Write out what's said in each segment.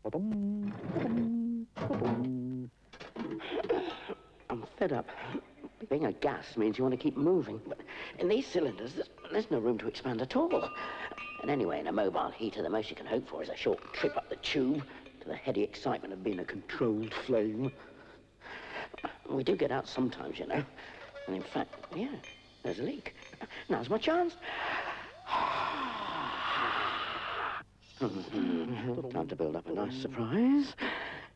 I'm fed up. Being a gas means you want to keep moving, but in these cylinders, there's no room to expand at all. And anyway, in a mobile heater, the most you can hope for is a short trip up the tube to the heady excitement of being a controlled flame. We do get out sometimes, you know. And in fact, yeah, there's a leak. Now's my chance. Time to build up a nice surprise.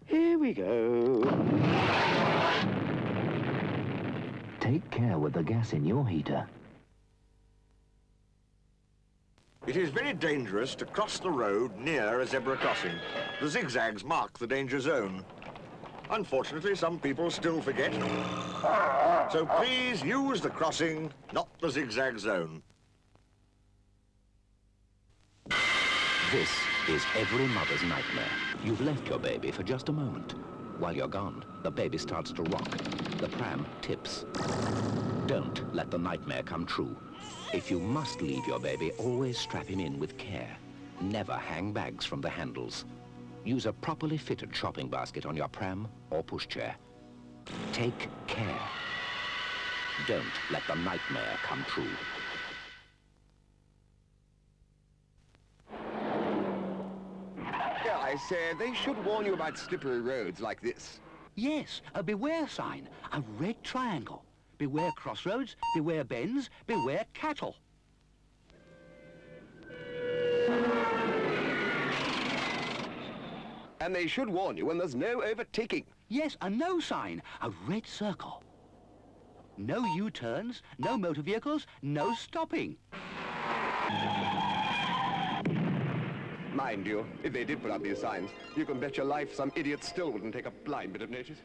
Here we go. Take care with the gas in your heater. It is very dangerous to cross the road near a zebra crossing. The zigzags mark the danger zone. Unfortunately, some people still forget. So please use the crossing, not the zigzag zone. This is every mother's nightmare. You've left your baby for just a moment. While you're gone, the baby starts to rock. The pram tips. Don't let the nightmare come true. If you must leave your baby, always strap him in with care. Never hang bags from the handles. Use a properly fitted shopping basket on your pram or pushchair. Take care. Don't let the nightmare come true. Yeah, I say, they should warn you about slippery roads like this. Yes, a beware sign, a red triangle. Beware crossroads, beware bends, beware cattle. And they should warn you when there's no overtaking. Yes, a no sign, a red circle. No U-turns, no motor vehicles, no stopping. Mind you, if they did put up these signs, you can bet your life some idiot still wouldn't take a blind bit of notice.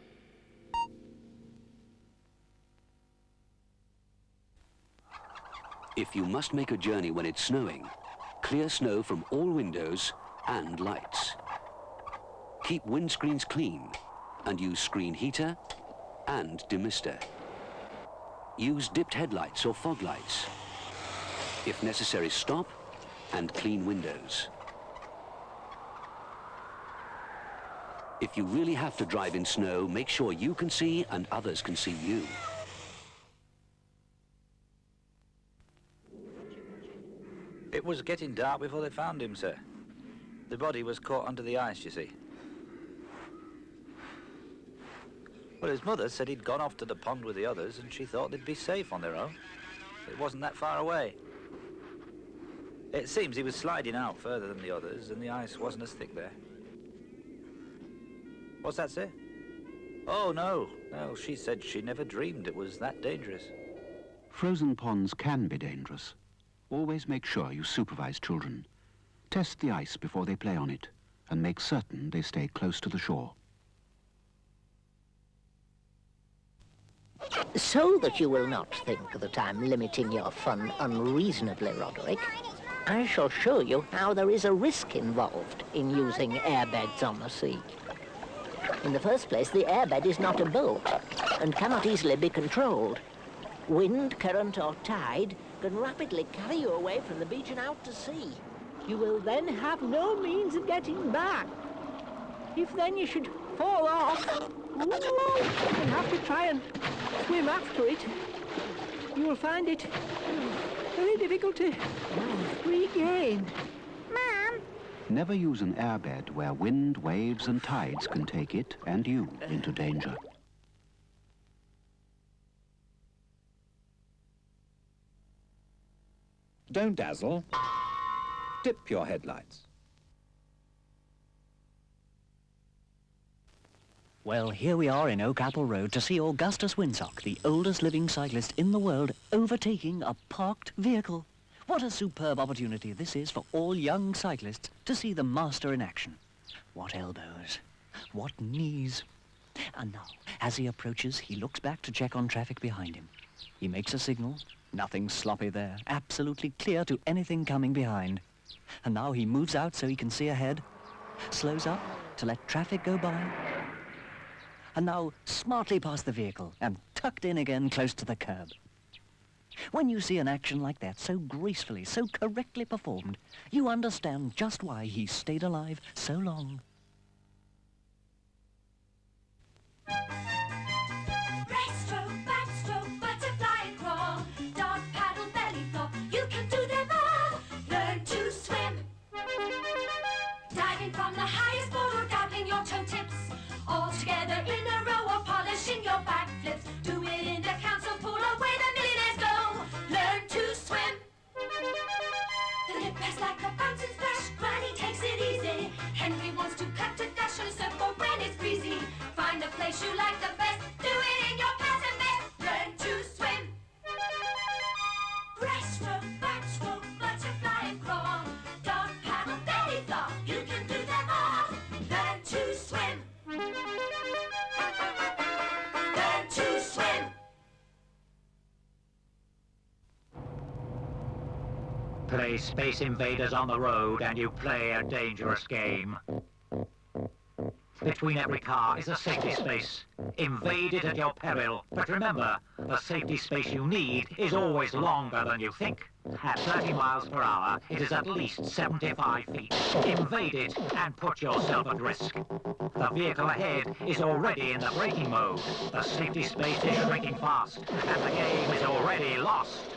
If you must make a journey when it's snowing, clear snow from all windows and lights. Keep windscreens clean and use screen heater and demister. Use dipped headlights or fog lights. If necessary, stop and clean windows. If you really have to drive in snow, make sure you can see and others can see you. It was getting dark before they found him, sir. The body was caught under the ice, you see. Well, his mother said he'd gone off to the pond with the others and she thought they'd be safe on their own. It wasn't that far away. It seems he was sliding out further than the others and the ice wasn't as thick there. What's that, sir? Oh, no. No, she said she never dreamed it was that dangerous. Frozen ponds can be dangerous. Always make sure you supervise children. Test the ice before they play on it and make certain they stay close to the shore. So that you will not think that I'm limiting your fun unreasonably, Roderick, I shall show you how there is a risk involved in using airbeds on the sea. In the first place, the airbed is not a boat and cannot easily be controlled. Wind, current or tide can rapidly carry you away from the beach and out to sea. You will then have no means of getting back. If then you should fall off, and have to try and swim after it, you will find it very difficult to regain. Mom! Never use an airbed where wind, waves and tides can take it and you into danger. Don't dazzle. Dip your headlights. Well, here we are in Oakapple Road to see Augustus Winsock, the oldest living cyclist in the world, overtaking a parked vehicle. What a superb opportunity this is for all young cyclists to see the master in action. What elbows, what knees. And now, as he approaches, he looks back to check on traffic behind him. He makes a signal. Nothing sloppy there. Absolutely clear to anything coming behind. And now he moves out so he can see ahead, slows up to let traffic go by, and now smartly past the vehicle and tucked in again close to the curb. When you see an action like that, so gracefully, so correctly performed, you understand just why he stayed alive so long. Breaststroke, backstroke, butterfly and crawl, dog paddle, belly flop, you can do them all. Learn to swim. Diving from the highest board or dabbling your toe tips, all together in a row or polishing your back flips. Do it in the council pool or where the millionaires go. Learn to swim. The lip has like a fountain splash, Granny takes it easy. Henry wants to cut a dash on a surfboard when it's breezy. Find the place you like the best, do it in your pattern vest. Learn to swim. Breaststroke, backstroke, butterfly and crawl, dog paddle, belly flop, you can do them all. Learn to swim. Learn to swim. Play Space Invaders on the road and you play a dangerous game. Between every car is a safety space. Invade it at your peril. But remember, the safety space you need is always longer than you think. At 30 miles per hour, it is at least 75 feet. Invade it and put yourself at risk. The vehicle ahead is already in the braking mode. The safety space is shrinking fast, and the game is already lost.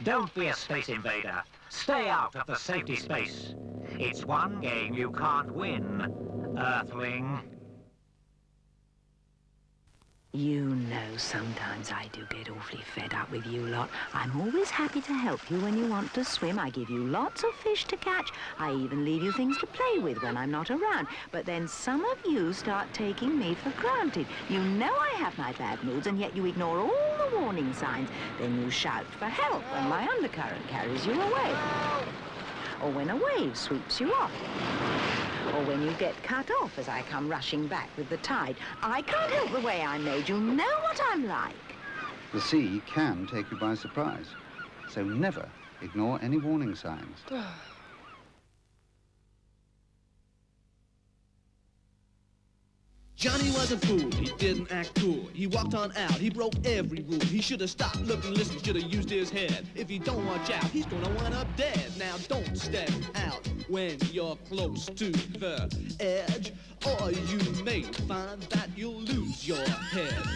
Don't be a space invader. Stay out of the safety space. It's one game you can't win, Earthling. You know, sometimes I do get awfully fed up with you lot. I'm always happy to help you when you want to swim. I give you lots of fish to catch. I even leave you things to play with when I'm not around. But then some of you start taking me for granted. You know I have my bad moods, and yet you ignore all the warning signs. Then you shout for help when my undercurrent carries you away. Or when a wave sweeps you off. Or when you get cut off as I come rushing back with the tide. I can't help the way I'm made. You know what I'm like. The sea can take you by surprise, so never ignore any warning signs. Johnny was a fool, he didn't act cool. He walked on out, he broke every rule. He should have stopped, looked and listened, should have used his head. If he don't watch out, he's gonna wind up dead. Now don't step out when you're close to the edge, or you may find that you'll lose your head.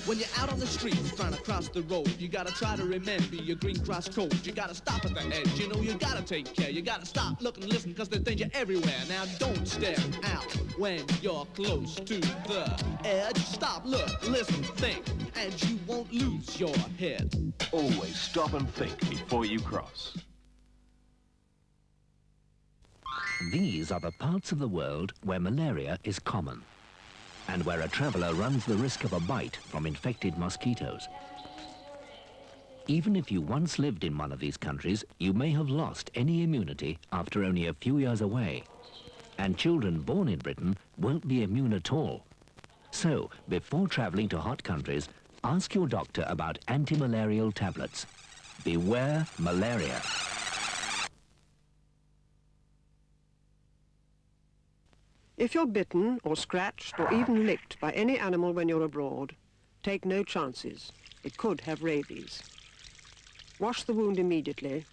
When you're out on the streets trying to cross the road, you gotta try to remember your green cross code. You gotta stop at the edge, you know you gotta take care. You gotta stop, look and listen, cause there's danger everywhere. Now don't step out when you're close to the edge. Stop, look, listen, think, and you won't lose your head. Always stop and think before you cross. These are the parts of the world where malaria is common, and where a traveller runs the risk of a bite from infected mosquitoes. Even if you once lived in one of these countries, you may have lost any immunity after only a few years away. And children born in Britain won't be immune at all. So, before travelling to hot countries, ask your doctor about anti-malarial tablets. Beware malaria. If you're bitten or scratched or even licked by any animal when you're abroad, take no chances. It could have rabies. Wash the wound immediately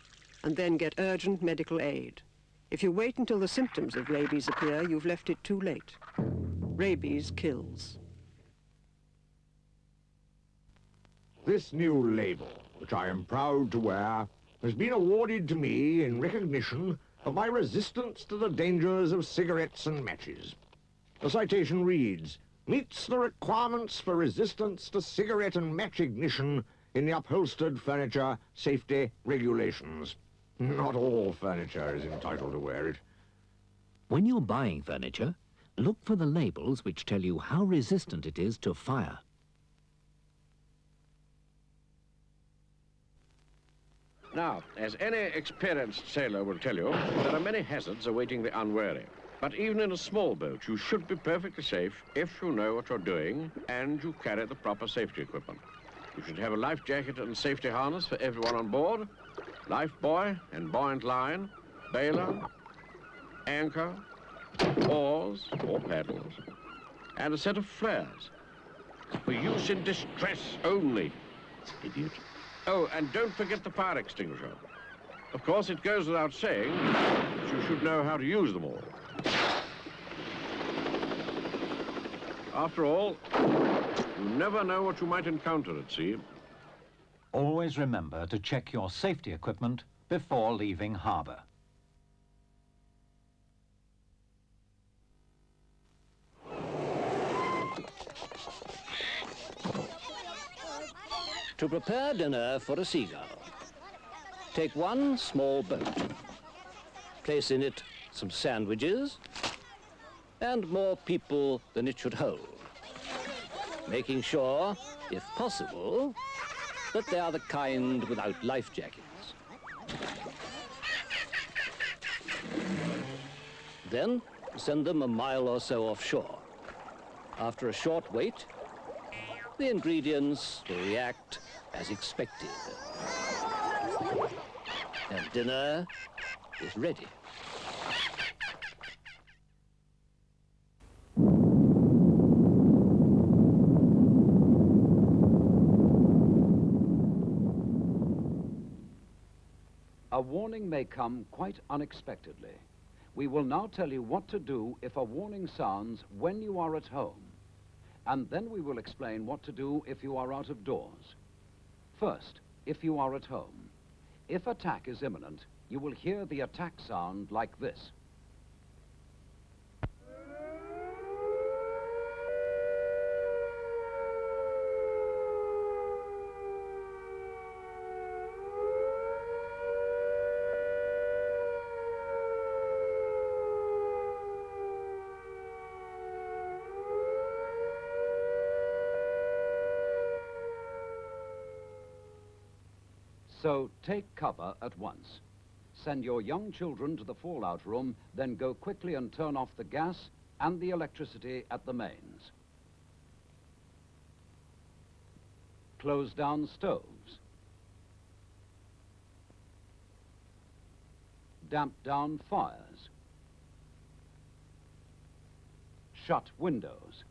and then get urgent medical aid. If you wait until the symptoms of rabies appear, you've left it too late. Rabies kills. This new label, which I am proud to wear, has been awarded to me in recognition of my resistance to the dangers of cigarettes and matches. The citation reads, meets the requirements for resistance to cigarette and match ignition in the upholstered furniture safety regulations. Not all furniture is entitled to wear it. When you're buying furniture, look for the labels which tell you how resistant it is to fire. Now, as any experienced sailor will tell you, there are many hazards awaiting the unwary. But even in a small boat, you should be perfectly safe if you know what you're doing and you carry the proper safety equipment. You should have a life jacket and safety harness for everyone on board, life buoy and buoyant line, bailer, anchor, oars or paddles, and a set of flares for use in distress only. Idiot. Oh, and don't forget the fire extinguisher. Of course, it goes without saying that you should know how to use them all. After all, you never know what you might encounter at sea. Always remember to check your safety equipment before leaving harbour. To prepare dinner for a seagull, take one small boat. Place in it some sandwiches and more people than it should hold, making sure, if possible, that they are the kind without life jackets. Then send them a mile or so offshore. After a short wait, the ingredients will react as expected. And dinner is ready. A warning may come quite unexpectedly. We will now tell you what to do if a warning sounds when you are at home. And then we will explain what to do if you are out of doors. First, if you are at home. If attack is imminent, you will hear the attack sound like this. So take cover at once. Send your young children to the fallout room, then go quickly and turn off the gas and the electricity at the mains. Close down stoves. Damp down fires. Shut windows.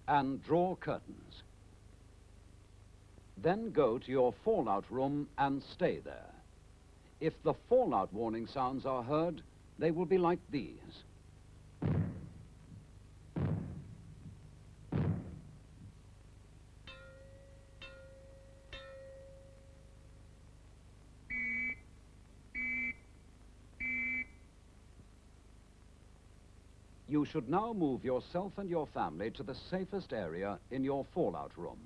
And draw curtains. Then go to your fallout room and stay there. If the fallout warning sounds are heard, they will be like these. You should now move yourself and your family to the safest area in your fallout room.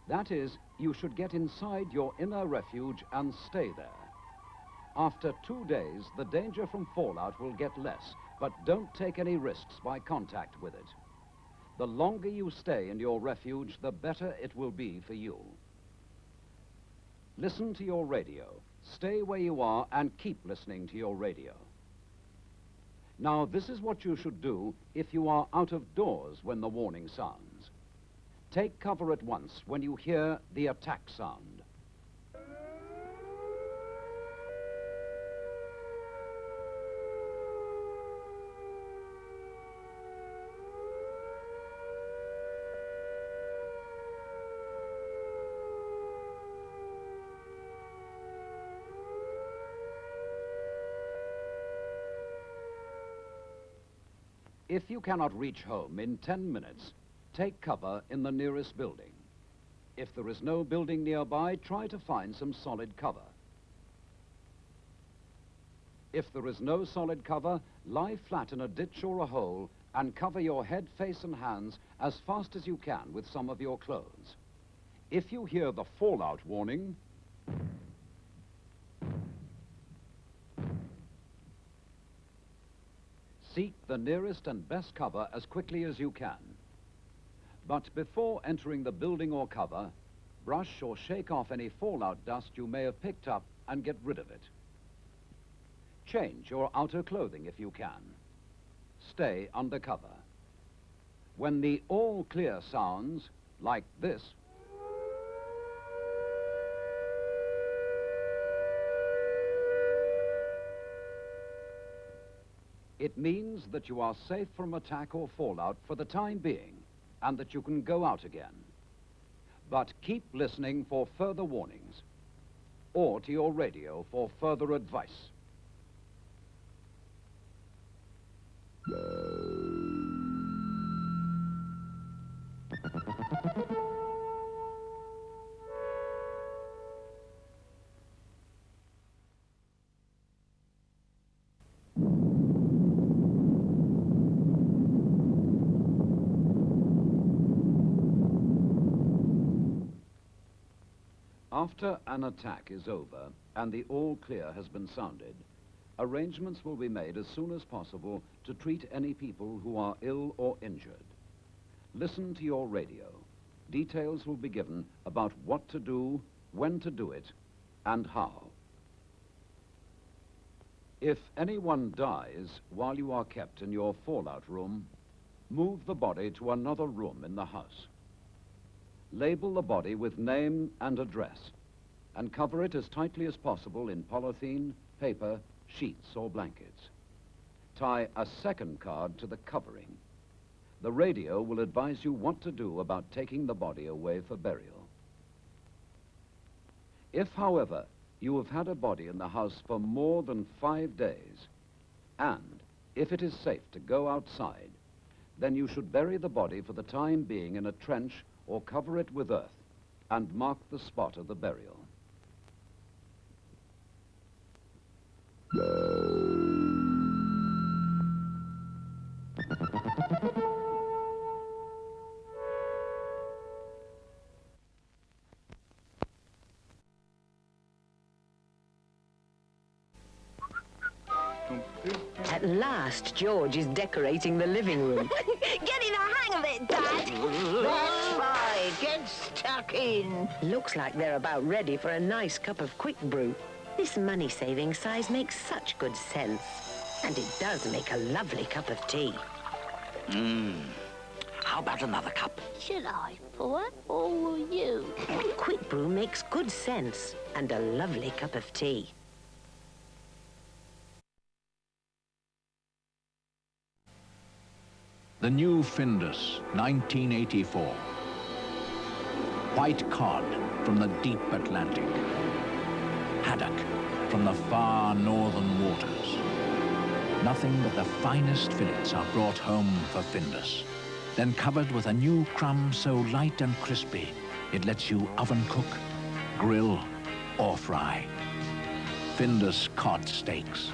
That is, you should get inside your inner refuge and stay there. After 2 days, the danger from fallout will get less, but don't take any risks by contact with it. The longer you stay in your refuge, the better it will be for you. Listen to your radio. Stay where you are and keep listening to your radio. Now, this is what you should do if you are out of doors when the warning sounds. Take cover at once when you hear the attack sound. If you cannot reach home in 10 minutes, take cover in the nearest building. If there is no building nearby, try to find some solid cover. If there is no solid cover, lie flat in a ditch or a hole and cover your head, face and hands as fast as you can with some of your clothes. If you hear the fallout warning, seek the nearest and best cover as quickly as you can. But before entering the building or cover, brush or shake off any fallout dust you may have picked up and get rid of it. Change your outer clothing if you can. Stay under cover. When the all clear sounds, like this, it means that you are safe from attack or fallout for the time being, and that you can go out again. But keep listening for further warnings, or to your radio for further advice. After an attack is over and the all clear has been sounded, arrangements will be made as soon as possible to treat any people who are ill or injured. Listen to your radio. Details will be given about what to do, when to do it, and how. If anyone dies while you are kept in your fallout room, move the body to another room in the house. Label the body with name and address, and cover it as tightly as possible in polythene, paper, sheets or blankets. Tie a second card to the covering. The radio will advise you what to do about taking the body away for burial. If, however, you have had a body in the house for more than 5 days, and if it is safe to go outside, then you should bury the body for the time being in a trench or cover it with earth and mark the spot of the burial. At last, George is decorating the living room. Getting a hang of it, Dad. That's right. Get stuck in. Looks like they're about ready for a nice cup of quick brew. This money-saving size makes such good sense. And it does make a lovely cup of tea. How about another cup? Should I pour or will you? Quick brew makes good sense and a lovely cup of tea. The new Findus, 1984. White cod from the deep Atlantic. Haddock from the far northern waters. Nothing but the finest fillets are brought home for Findus, then covered with a new crumb so light and crispy, it lets you oven cook, grill, or fry. Findus cod steaks.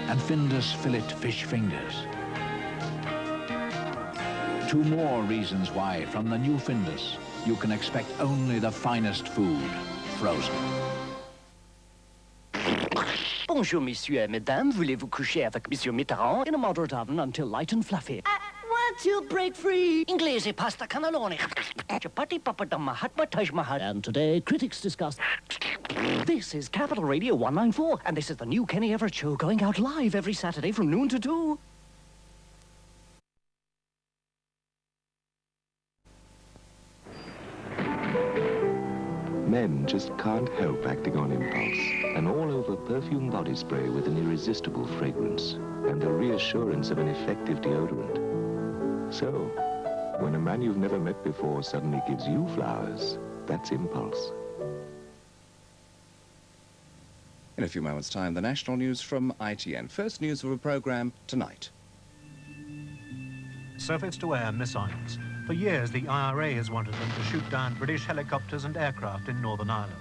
And Findus fillet fish fingers. 2 more reasons why, from the new Findus, you can expect only the finest food, frozen. Bonjour, messieurs et mesdames. Voulez-vous coucher avec Monsieur Mitterrand in a moderate oven until light and fluffy? Want to break free? Inglese pasta cannelloni. Chapati papadum mahatma taj mahal. And today, critics discuss... This is Capital Radio 194, and this is the new Kenny Everett Show, going out live every Saturday from noon to 2. Men just can't help acting on impulse. An all-over perfume body spray with an irresistible fragrance and the reassurance of an effective deodorant. So, when a man you've never met before suddenly gives you flowers, that's impulse. In a few moments' time, the national news from ITN. First news of a programme tonight. Surface-to-air missiles. For years, the IRA has wanted them to shoot down British helicopters and aircraft in Northern Ireland.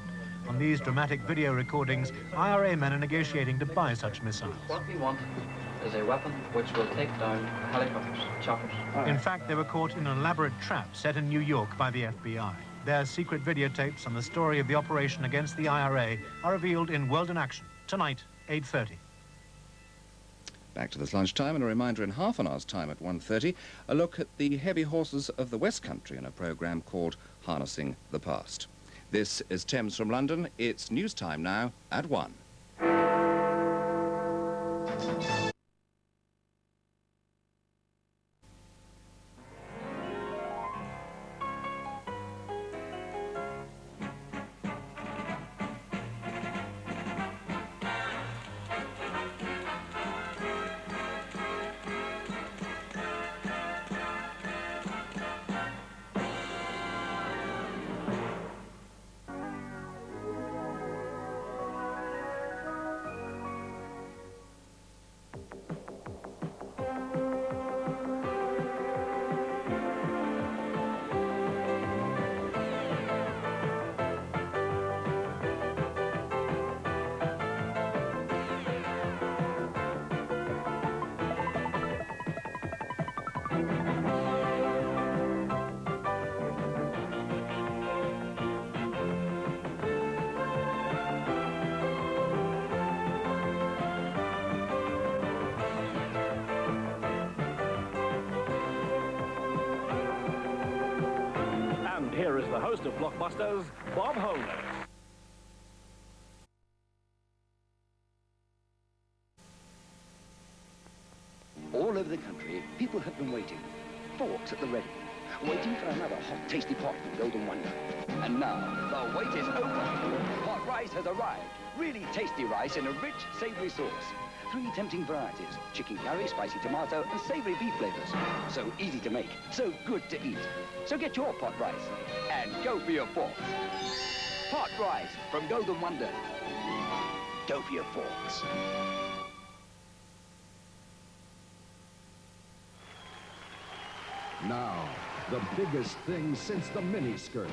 On these dramatic video recordings, IRA men are negotiating to buy such missiles. What we want is a weapon which will take down helicopters, choppers. In fact, they were caught in an elaborate trap set in New York by the FBI. Their secret videotapes and the story of the operation against the IRA are revealed in World in Action, tonight, 8:30. Back to this lunchtime, and a reminder in half an hour's time at 1:30, a look at the heavy horses of the West Country in a programme called Harnessing the Past. This is Thames from London. It's news time now at 1. the host of Blockbusters, Bob Homer. All over the country, people have been waiting. Forks at the ready. Waiting for another hot, tasty pot from Golden Wonder. And now, the wait is over. Hot rice has arrived. Really tasty rice in a rich, savoury sauce. 3 tempting varieties. Chicken curry, spicy tomato, and savoury beef flavours. So easy to make, so good to eat. So get your pot rice. And go for your forks. Pot rice from Golden Wonder. Go for your forks. Now, the biggest thing since the miniskirt.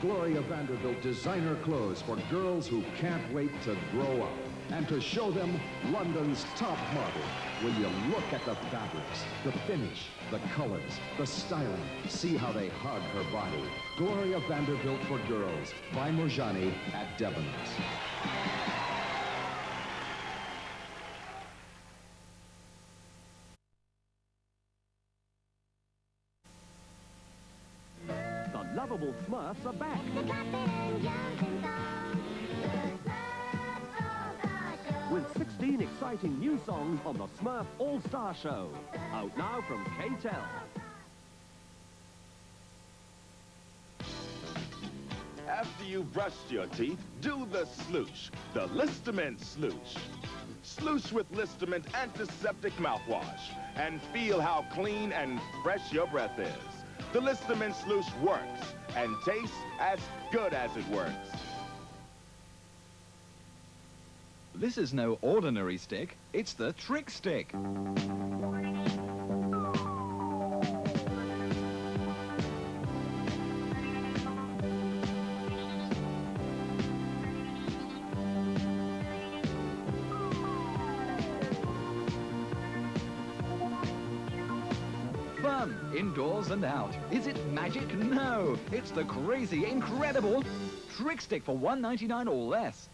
Gloria Vanderbilt designer clothes for girls who can't wait to grow up and to show them London's top model. Will you look at the fabrics, the finish, the colors, the styling, see how they hug her body. Gloria Vanderbilt for girls by Murjani at Debenhams. Lovable Smurfs are back. With 16 exciting new songs on the Smurf All-Star Show. Out now from K-Tel. After you've brushed your teeth, do the sloosh, the Listamint Sloosh. Sloosh with Listamint antiseptic mouthwash and feel how clean and fresh your breath is. The Listamint Sloosh works and tastes as good as it works. This is no ordinary stick, it's the Trick Stick. Fun, indoors and out. Is it magic? No, it's the crazy, incredible Trick Stick for $1.99 or less.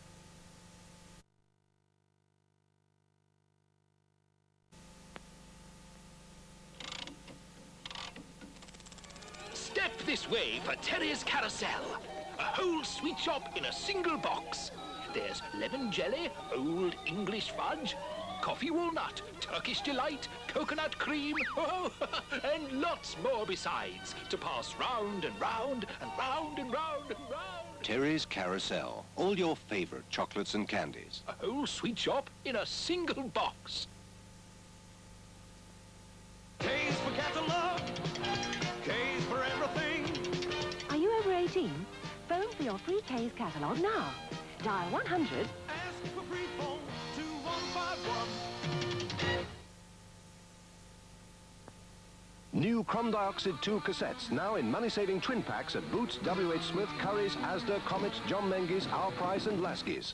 Step this way for Terry's Carousel. A whole sweet shop in a single box. There's lemon jelly, old English fudge, coffee walnut, Turkish delight, coconut cream, oh, and lots more besides to pass round and round and round and round and round. Terry's Carousel. All your favorite chocolates and candies. A whole sweet shop in a single box. K's for catalog. K's for everything. Are you over 18? Phone for your free K's catalogue now. Dial 100. Ask for free phone 2151. New Chrome Dioxide 2 cassettes, now in money-saving twin packs at Boots, W.H. Smith, Curry's, Asda, Comets, John Menges, Our Price and Lasky's.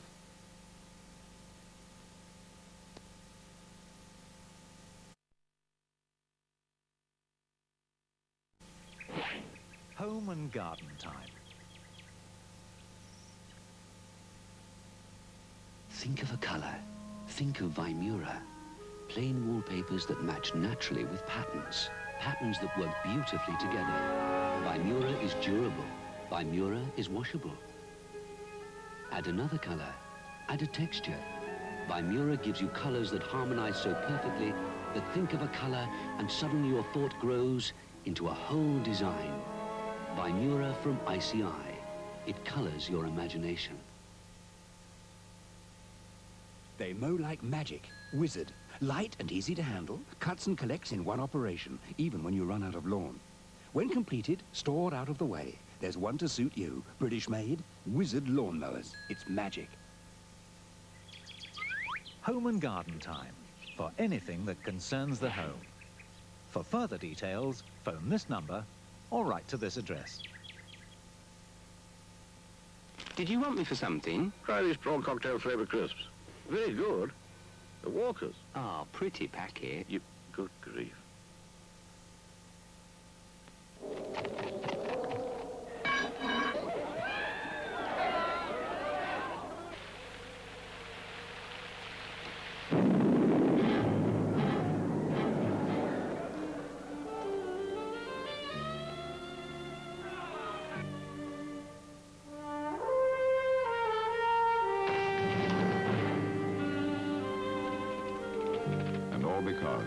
Home and garden time. Think of a colour. Think of Vimura. Plain wallpapers that match naturally with patterns. Patterns that work beautifully together. Vimura is durable. Vimura is washable. Add another colour. Add a texture. Vimura gives you colours that harmonise so perfectly that think of a colour and suddenly your thought grows into a whole design. Vimura from ICI. It colours your imagination. They mow like magic. Wizard. Light and easy to handle, cuts and collects in one operation, even when you run out of lawn. When completed, stored out of the way. There's one to suit you. British made, Wizard lawnmowers. It's magic. Home and garden time. For anything that concerns the home. For further details, phone this number or write to this address. Did you want me for something? Try these prawn cocktail flavour crisps. Very good. The Walkers. Ah, pretty packet. You... Good grief.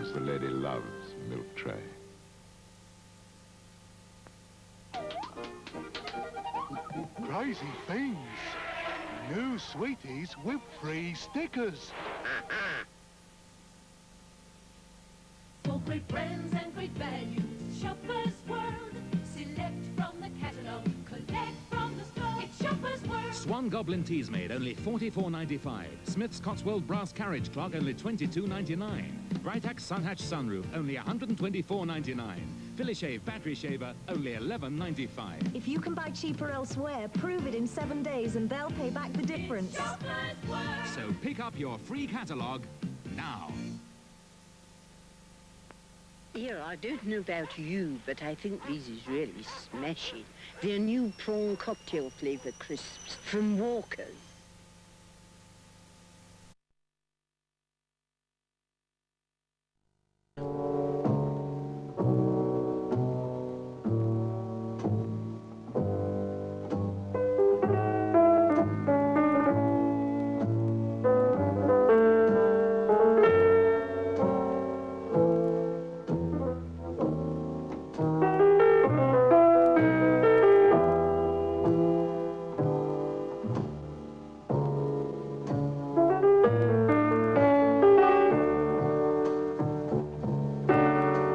because the lady loves milk tray. Crazy things. New sweeties with free stickers. For great brands and great value, Shoppers World. Select from the catalogue, collect from the store. It's Shoppers World. Swan Goblin Teasmade, only $44.95. Smith's Cotswold Brass Carriage Clock, only $22.99. Britax Sunhatch Sunroof, only $124.99. Philishave Battery Shaver, only $11.95. If you can buy cheaper elsewhere, prove it in 7 days and they'll pay back the difference. So pick up your free catalogue now. Here, I don't know about you, but I think these is really smashing. They're new prawn cocktail flavour crisps from Walker's.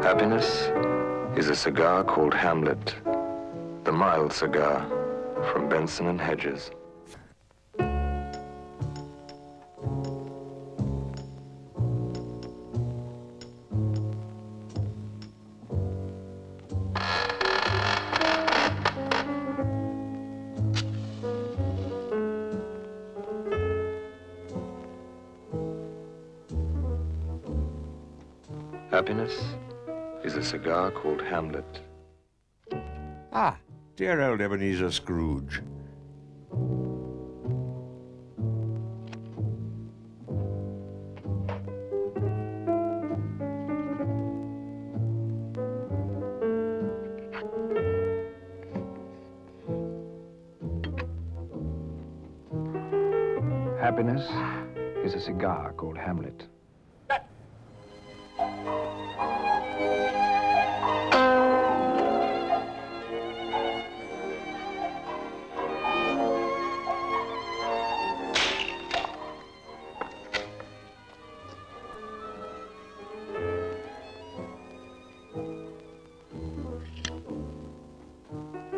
Happiness is a cigar called Hamlet, the mild cigar from Benson and Hedges. Happiness is a cigar called Hamlet. Ah, dear old Ebenezer Scrooge. Happiness is a cigar called Hamlet.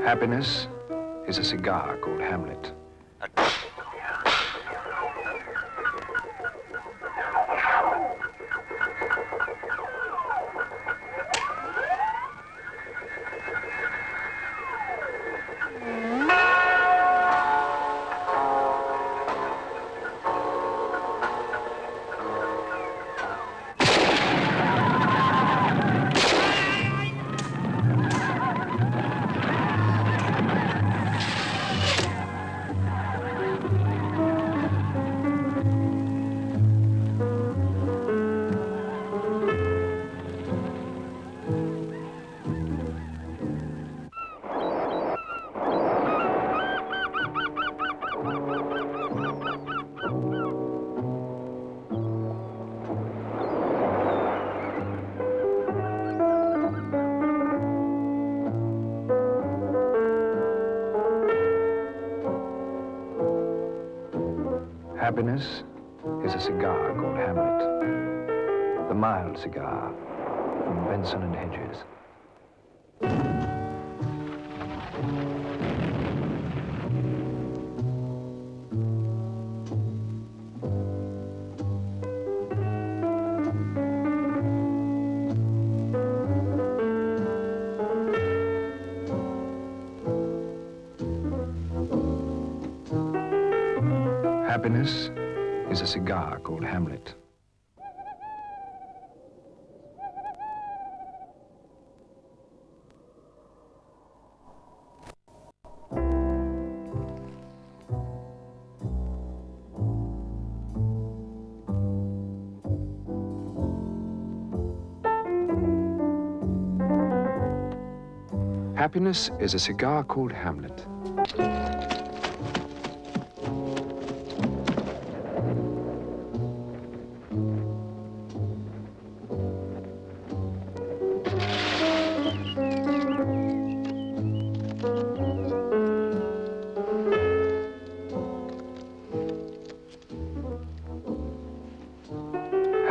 Happiness is a cigar called Hamlet. Happiness is a cigar called Hamlet, the mild cigar from Benson and Hedges. Happiness is a cigar called Hamlet. Happiness is a cigar called Hamlet.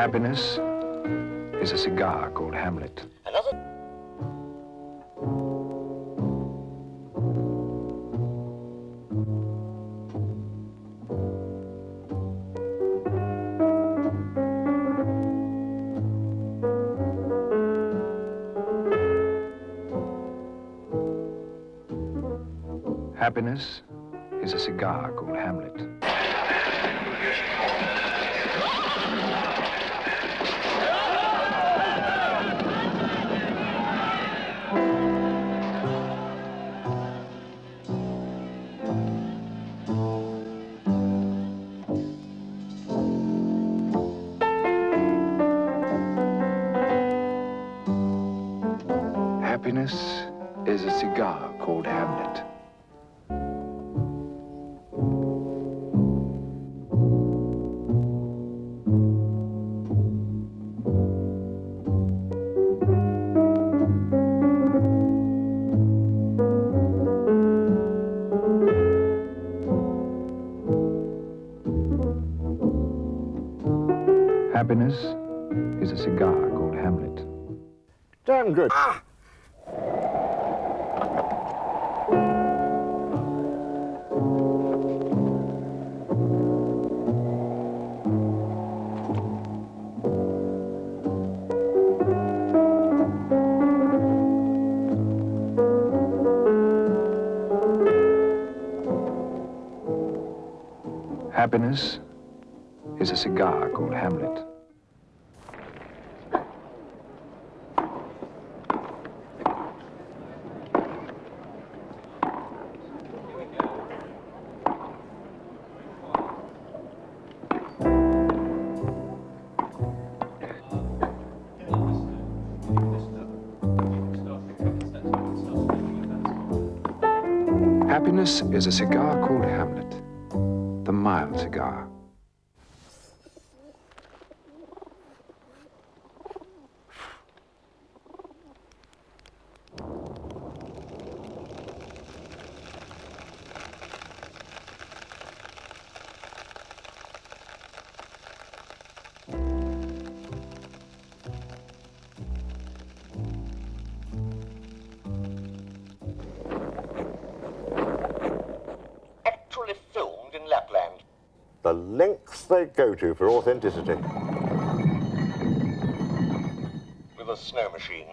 Happiness is a cigar called Hamlet. Happiness is a cigar called Hamlet. Happiness is a cigar called Hamlet. Happiness is a cigar called Hamlet. Damn good. Ah! Happiness is a cigar called Hamlet. Happiness is a cigar called Hamlet, the mild cigar. Actually filmed in Lapland. The lengths they go to for authenticity. With a snow machine.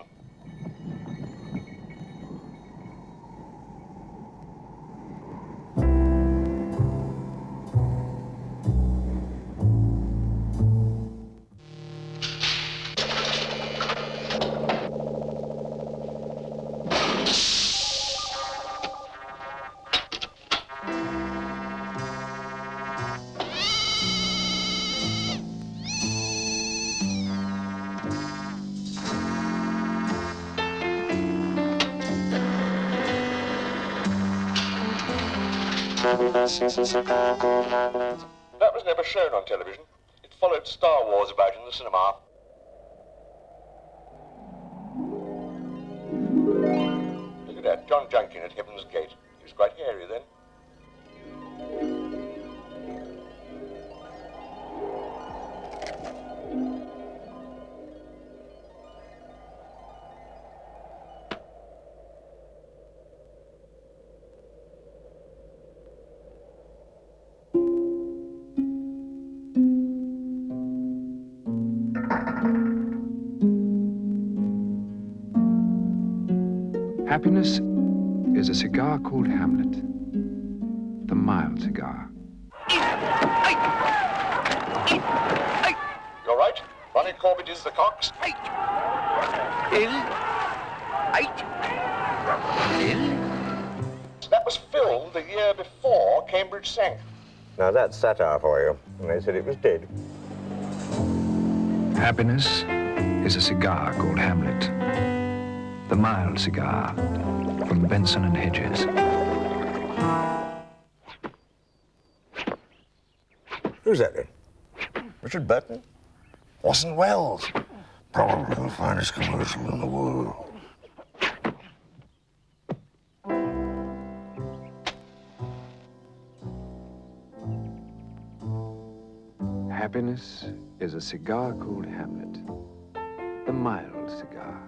That was never shown on television. It followed Star Wars about in the cinema. Look at that, John Junkin at Heaven's Gate. He was quite hairy then. Happiness is a cigar called Hamlet, the mild cigar. You're right. Ronnie Corbett is the Cox. That was filmed the year before Cambridge sank. Now that's satire for you. And they said it was dead. Happiness is a cigar called Hamlet, the mild cigar from Benson and Hedges. Who's that then? Richard Burton? Orson Welles? Probably the finest commercial in the world. Happiness Happiness is a cigar called Hamlet, the mild cigar.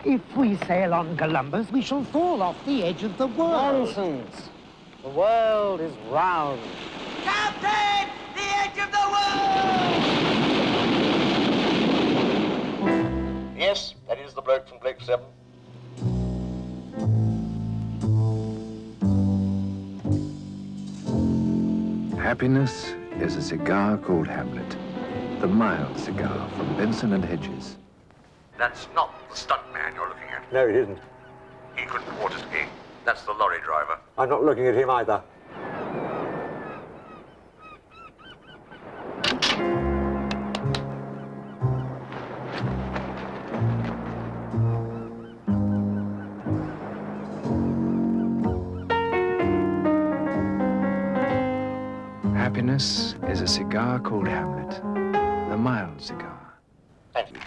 If we sail on Columbus, we shall fall off the edge of the world. Nonsense. The world is round. Captain! The edge of the world! Yes, that is the bloke from Blake 7. Happiness is a cigar called Hamlet, the mild cigar from Benson and Hedges. That's not the stunt man you're looking at. No, it isn't. He couldn't water ski. That's the lorry driver. I'm not looking at him either. Happiness is a cigar called Hamlet, the mild cigar. Thank you.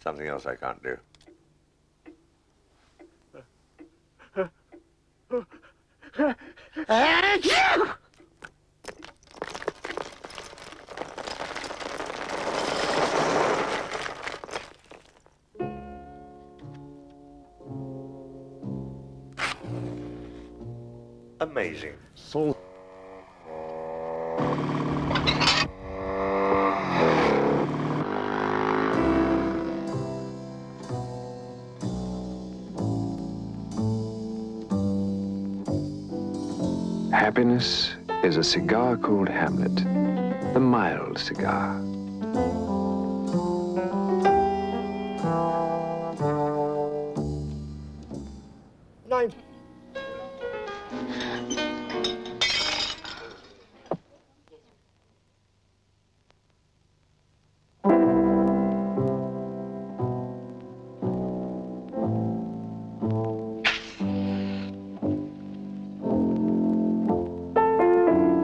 Something else I can't do. Amazing. So. Happiness is a cigar called Hamlet, the mild cigar. No.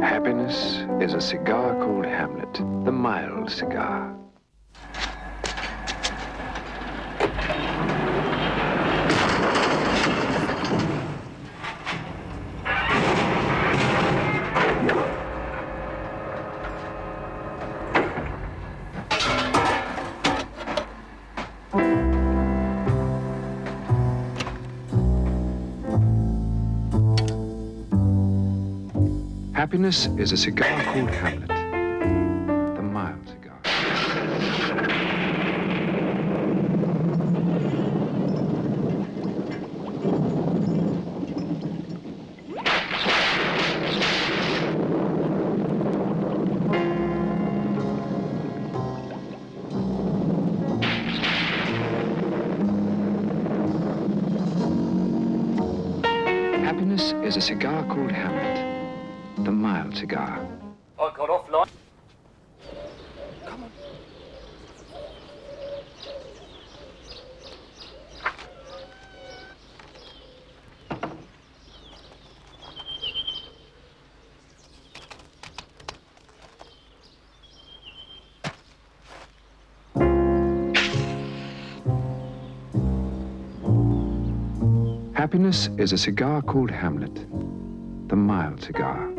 Happiness is a cigar called Hamlet, the mild cigar. Happiness is a cigar called Hamlet, the mild cigar. Happiness is a cigar called Hamlet, the mild cigar. I got offline. Come on. Happiness is a cigar called Hamlet, the mild cigar.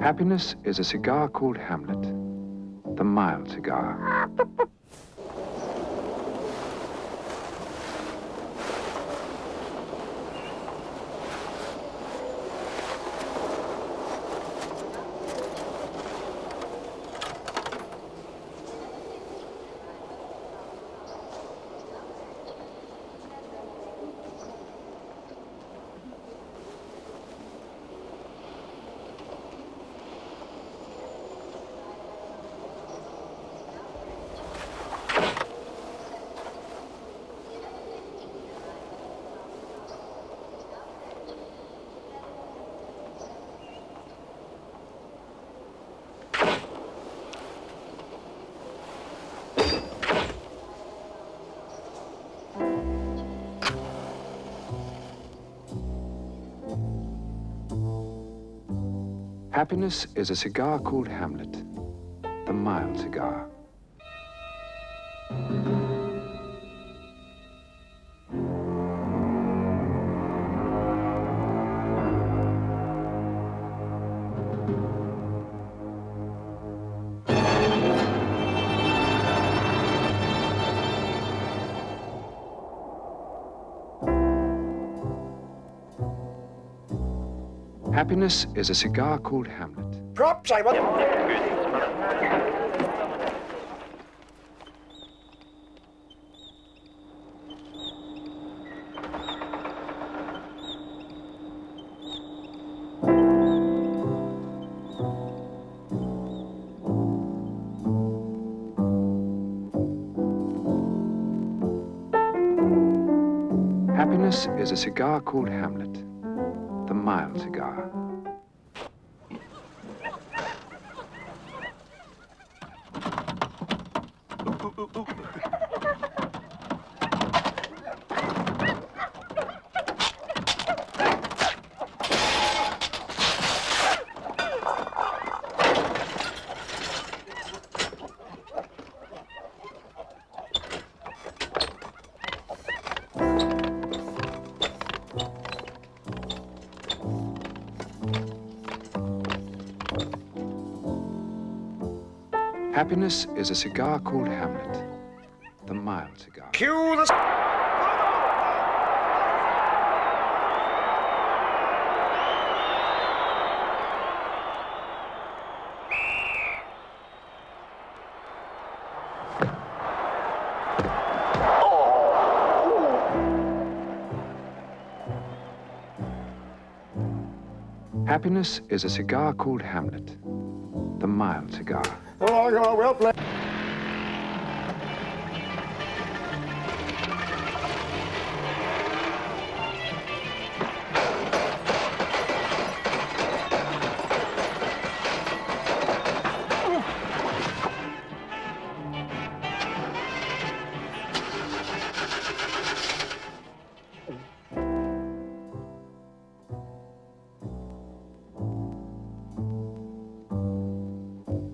Happiness is a cigar called Hamlet, the mild cigar. Happiness is a cigar called Hamlet, the mild cigar. Happiness is a cigar called Hamlet. Props, I want... Happiness is a cigar called Hamlet, the mild cigar. Happiness is a cigar called Hamlet, the mild cigar. Cue the... Happiness is a cigar called Hamlet, the mild cigar. Oh, you're well played.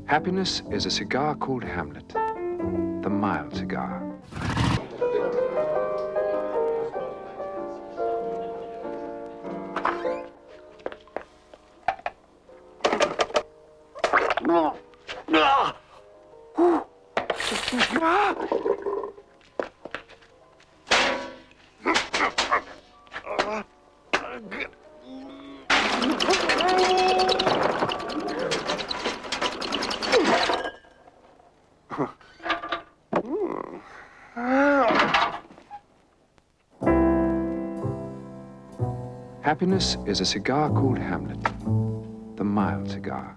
Happiness is a cigar called Hamlet, the mild cigar. Happiness is a cigar called Hamlet, the mild cigar.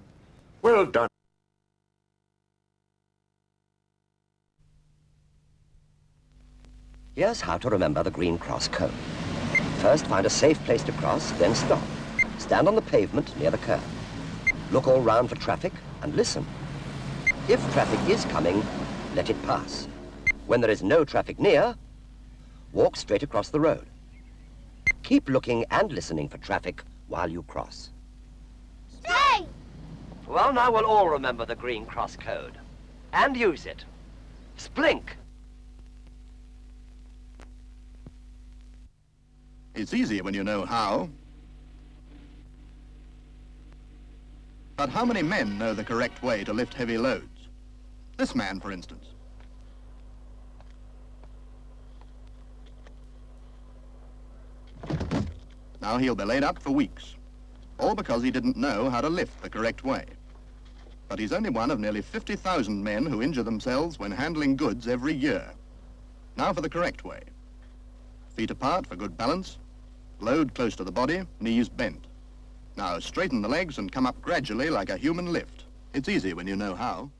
Well done. Here's how to remember the Green Cross code. First, find a safe place to cross, then stop. Stand on the pavement near the curb. Look all round for traffic and listen. If traffic is coming, let it pass. When there is no traffic near, walk straight across the road. Keep looking and listening for traffic while you cross. Stay! Well, now we'll all remember the Green Cross code and use it. Splink! It's easier when you know how. But how many men know the correct way to lift heavy loads? This man, for instance. Now he'll be laid up for weeks, all because he didn't know how to lift the correct way. But he's only one of nearly 50,000 men who injure themselves when handling goods every year. Now for the correct way. Feet apart for good balance, load close to the body, knees bent. Now straighten the legs and come up gradually like a human lift. It's easy when you know how.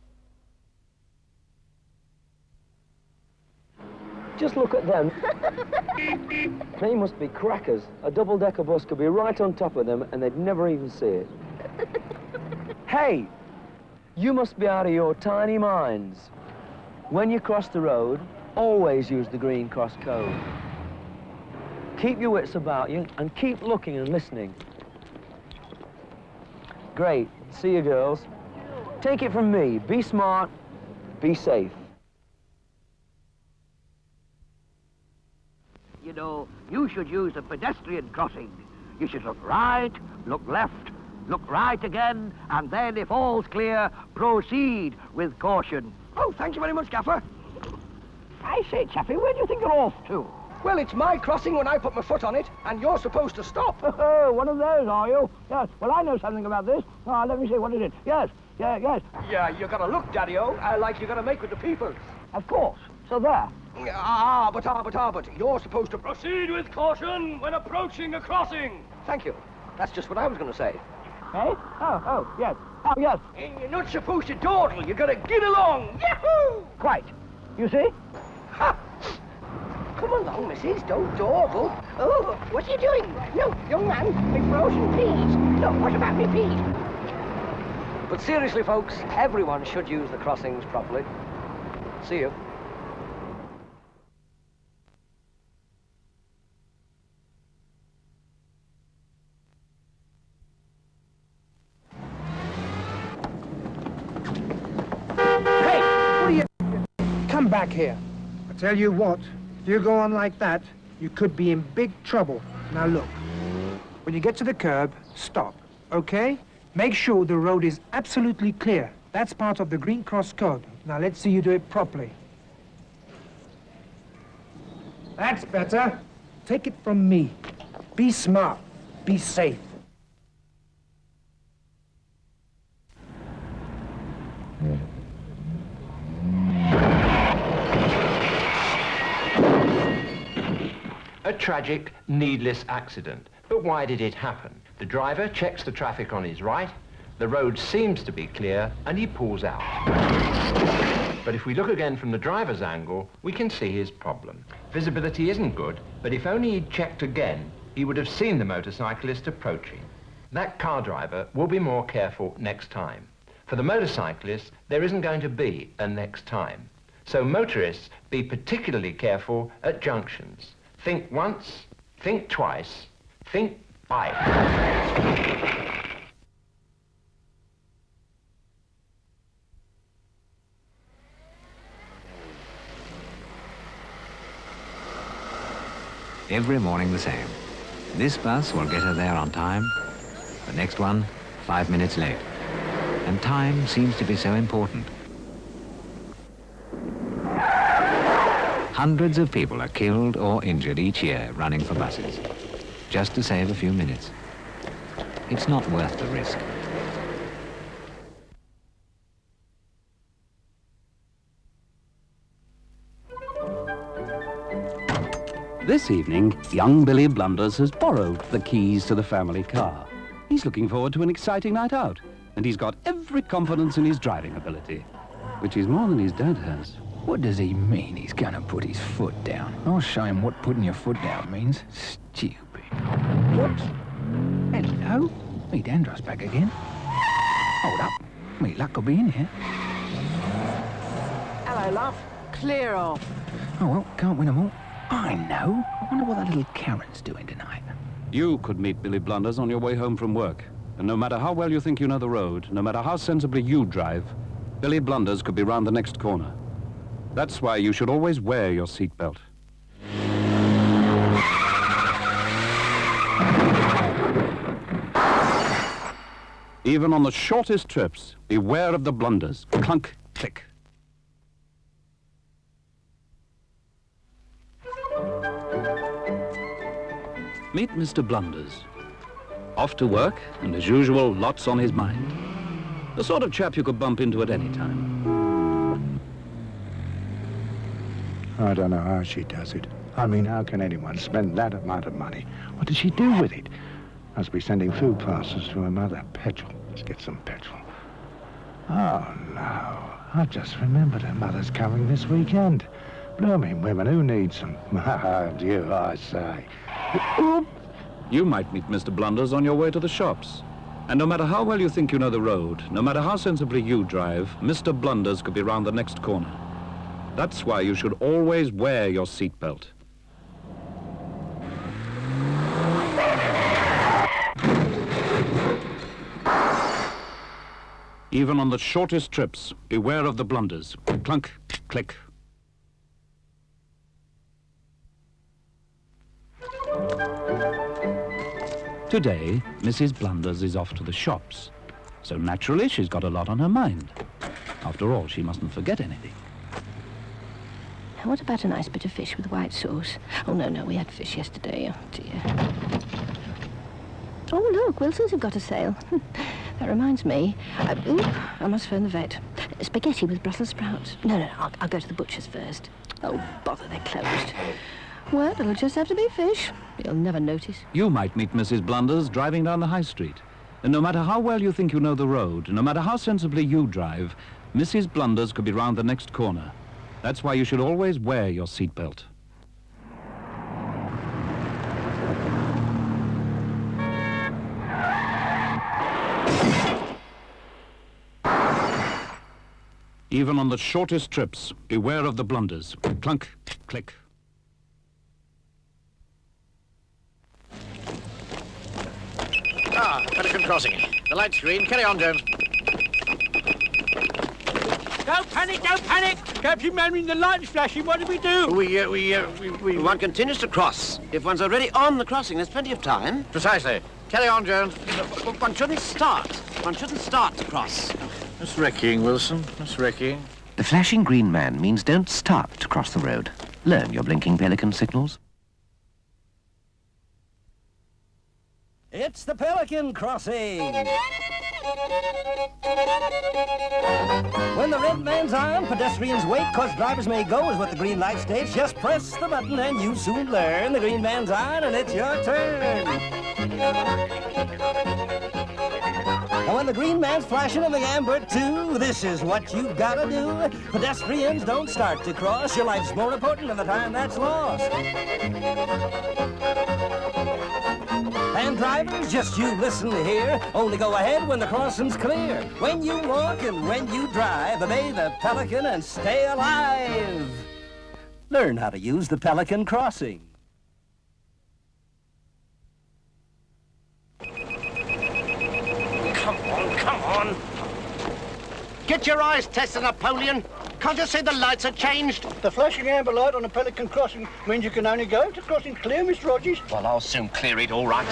Just look at them. They must be crackers. A double-decker bus could be right on top of them and they'd never even see it. Hey, you must be out of your tiny minds. When you cross the road, always use the Green Cross code. Keep your wits about you and keep looking and listening. Great. See you, girls. Take it from me, be smart, be safe. You know, you should use a pedestrian crossing. You should look right, look left, look right again, and then, if all's clear, proceed with caution. Oh, thank you very much, Gaffer. I say, Chappie, where do you think you're off to? Well, it's my crossing when I put my foot on it, and you're supposed to stop. Oh, one of those, are you? Yes. Well, I know something about this. Let me see, what is it? Yes, yes. Yeah, you gotta look, Daddy-O, like you gotta make with the people. Of course. So there. But you're supposed to proceed with caution when approaching a crossing. Thank you. That's just what I was gonna say. Eh? Oh, yes. Oh, yes. And you're not supposed to dawdle. You gotta get along. Yahoo! Quite. You see? Ha! Come along, Mrs. Don't dawdle. Oh, what are you doing? No, young man, my frozen peas. No, what about me peas? But seriously, folks, everyone should use the crossings properly. See you. Hey, what are you... Come back here. I tell you what, if you go on like that, you could be in big trouble. Now look, when you get to the curb, stop, okay? Make sure the road is absolutely clear. That's part of the Green Cross Code. Now let's see you do it properly. That's better. Take it from me. Be smart. Be safe. A tragic, needless accident. But why did it happen? The driver checks the traffic on his right, the road seems to be clear, and he pulls out. But if we look again from the driver's angle, we can see his problem. Visibility isn't good, but if only he'd checked again, he would have seen the motorcyclist approaching. That car driver will be more careful next time. For the motorcyclist, there isn't going to be a next time. So motorists, be particularly careful at junctions. Think once, think twice, think bike. Every morning the same. This bus will get her there on time, the next one 5 minutes late. And time seems to be so important. Hundreds of people are killed or injured each year running for buses, just to save a few minutes. It's not worth the risk. This evening, young Billy Blunders has borrowed the keys to the family car. He's looking forward to an exciting night out, and he's got every confidence in his driving ability, which is more than his dad has. What does he mean he's gonna put his foot down? I'll show him what putting your foot down means. Stupid. What? Hello? Me Dandruff's back again. Hold up. Me luck will be in here. Hello, love. Clear off. Oh, well, can't win them all. I know. I wonder what that little Karen's doing tonight. You could meet Billy Blunders on your way home from work. And no matter how well you think you know the road, no matter how sensibly you drive, Billy Blunders could be round the next corner. That's why you should always wear your seatbelt. Even on the shortest trips, beware of the blunders. Clunk, click. Meet Mr. Blunders. Off to work, and as usual, lots on his mind. The sort of chap you could bump into at any time. I don't know how she does it. I mean, how can anyone spend that amount of money? What does she do with it? Must be sending food parcels to her mother. Petrol. Let's get some petrol. Oh, no. I've just remembered her mother's coming this weekend. Blooming women, who needs them? Oh, dear, I say. You might meet Mr. Blunders on your way to the shops. And no matter how well you think you know the road, no matter how sensibly you drive, Mr. Blunders could be round the next corner. That's why you should always wear your seatbelt. Even on the shortest trips, beware of the blunders. Clunk, click. Today, Mrs. Blunders is off to the shops. So naturally, she's got a lot on her mind. After all, she mustn't forget anything. What about a nice bit of fish with white sauce? Oh, no, we had fish yesterday. Oh, dear. Oh, look, Wilson's have got a sale. That reminds me. I must phone the vet. Spaghetti with Brussels sprouts. No, I'll go to the butcher's first. Oh, bother, they're closed. Well, it'll just have to be fish. You'll never notice. You might meet Mrs. Blunders driving down the high street. And no matter how well you think you know the road, no matter how sensibly you drive, Mrs. Blunders could be round the next corner. That's why you should always wear your seatbelt. Even on the shortest trips, beware of the blunders. Clunk, click. Pelican Crossing. The light's green. Carry on, Jones. Don't panic! Captain Manning, the light's flashing. What do we do? One continues to cross. If one's already on the crossing, there's plenty of time. Precisely. Carry on, Jones. One shouldn't start. One shouldn't start to cross. That's wrecking, Wilson. That's wrecking. The flashing green man means don't start to cross the road. Learn your blinking pelican signals. It's the Pelican Crossing! When the red man's on, pedestrians wait, 'cause drivers may go, is what the green light states. Just press the button and you soon learn. The green man's on and it's your turn. And when the green man's flashing and the amber too, this is what you've gotta do. Pedestrians don't start to cross. Your life's more important than the time that's lost. And drivers, just you listen here. Only go ahead when the crossing's clear. When you walk and when you drive, obey the Pelican and stay alive. Learn how to use the Pelican Crossing. Come on. Get your eyes tested, Napoleon. Can't you see the lights are changed? The flashing amber light on the Pelican Crossing means you can only go if the crossing's clear, Miss Rogers. Well, I'll soon clear it, all right.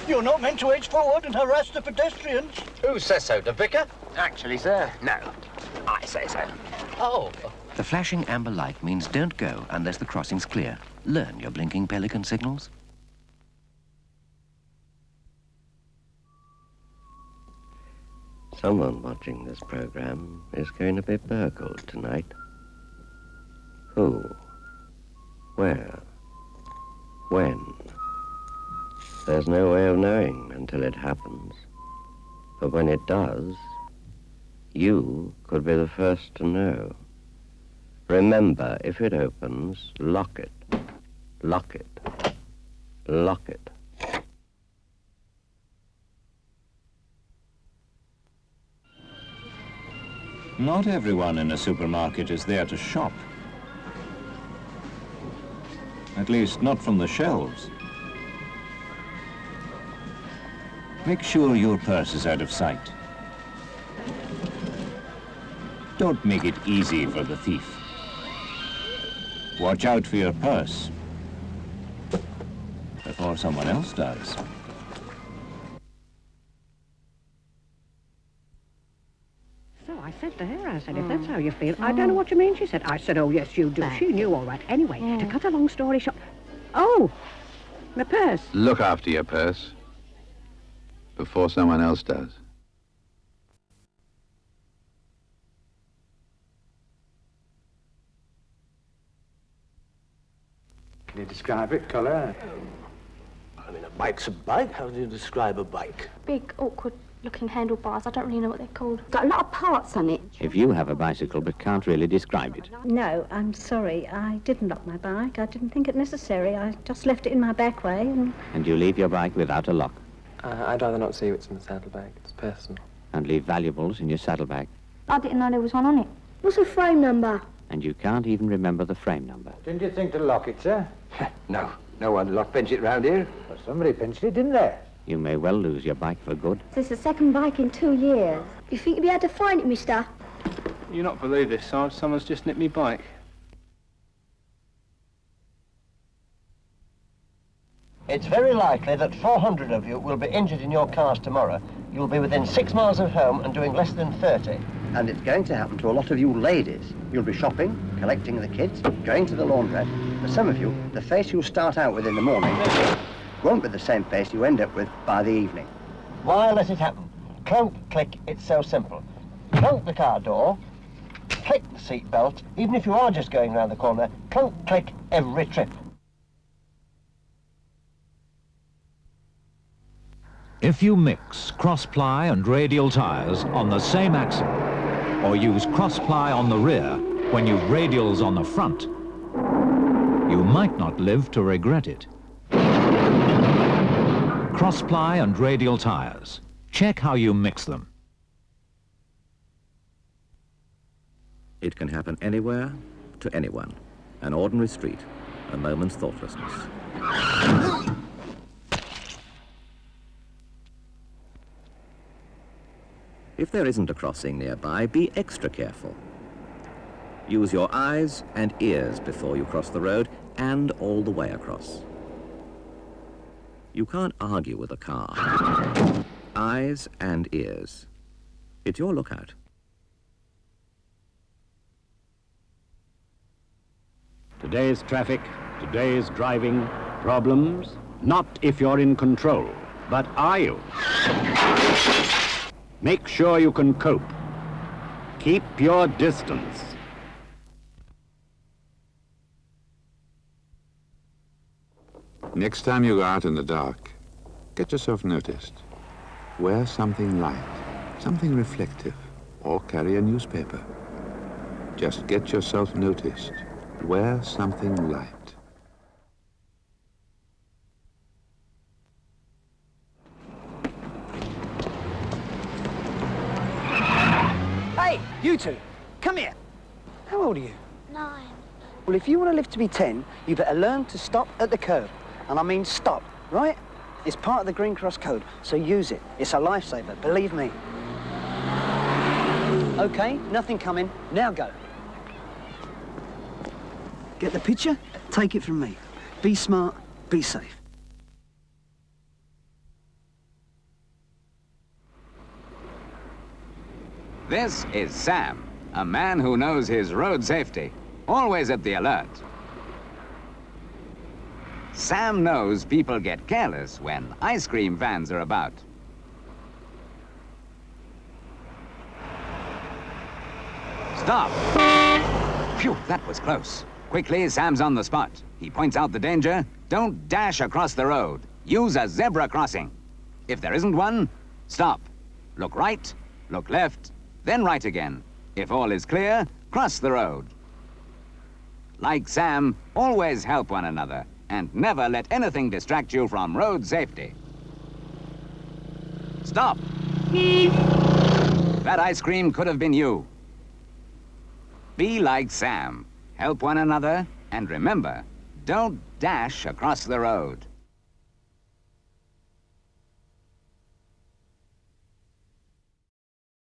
You're not meant to edge forward and harass the pedestrians. Who says so, the vicar? Actually, sir, no. I say so. Oh. The flashing amber light means don't go unless the crossing's clear. Learn your blinking pelican signals. Someone watching this program is going to be burgled tonight. Who? Where? When? There's no way of knowing until it happens. But when it does, you could be the first to know. Remember, if it opens, lock it. Lock it. Lock it. Not everyone in a supermarket is there to shop. At least, not from the shelves. Make sure your purse is out of sight. Don't make it easy for the thief. Watch out for your purse before someone else does. So I said to her, I said, if that's how you feel, I don't know what you mean, she said. I said, oh, yes, you do. She knew all right. Anyway, to cut a long story short... Oh, the purse. Look after your purse before someone else does. Can you describe it, colour? I mean, a bike's a bike. How do you describe a bike? Big, awkward-looking handlebars. I don't really know what they're called. Got a lot of parts on it. If you have a bicycle but can't really describe it. No, I'm sorry. I didn't lock my bike. I didn't think it necessary. I just left it in my back way and... And you leave your bike without a lock. I'd rather not see what's in the saddlebag. It's personal. And leave valuables in your saddlebag. I didn't know there was one on it. What's the frame number? And you can't even remember the frame number. Didn't you think to lock it, sir? No one lock pinched it round here. Well, somebody pinched it, didn't they? You may well lose your bike for good. This is the second bike in 2 years. You think you'll be able to find it, mister? You not believe this, Sarge? Someone's just nicked me bike. It's very likely that 400 of you will be injured in your cars tomorrow. You'll be within 6 miles of home and doing less than 30. And it's going to happen to a lot of you ladies. You'll be shopping, collecting the kids, going to the laundrette. For some of you, the face you start out with in the morning won't be the same face you end up with by the evening. Why let it happen? Clunk, click, it's so simple. Clunk the car door, click the seat belt, even if you are just going round the corner, clunk, click every trip. If you mix cross-ply and radial tyres on the same axle, or use cross-ply on the rear when you've radials on the front, you might not live to regret it. Cross-ply and radial tyres. Check how you mix them. It can happen anywhere, to anyone. An ordinary street, a moment's thoughtlessness. If there isn't a crossing nearby, be extra careful. Use your eyes and ears before you cross the road and all the way across. You can't argue with a car. Eyes and ears. It's your lookout. Today's traffic, today's driving problems, not if you're in control, but are you? Make sure you can cope. Keep your distance. Next time you go out in the dark, get yourself noticed. Wear something light, something reflective, or carry a newspaper. Just get yourself noticed. Wear something light. Hey, you two, come here. How old are you? 9. Well, if you want to live to be 10, you better learn to stop at the curb. And I mean stop, right? It's part of the Green Cross Code, so use it. It's a lifesaver, believe me. Okay, nothing coming. Now go. Get the picture? Take it from me. Be smart, be safe. This is Sam, a man who knows his road safety, always at the alert. Sam knows people get careless when ice cream vans are about. Stop! Phew, that was close. Quickly, Sam's on the spot. He points out the danger. Don't dash across the road. Use a zebra crossing. If there isn't one, stop. Look right, look left, then right again. If all is clear, cross the road. Like Sam, always help one another and never let anything distract you from road safety. Stop! That ice cream could have been you. Be like Sam. Help one another, and remember, don't dash across the road.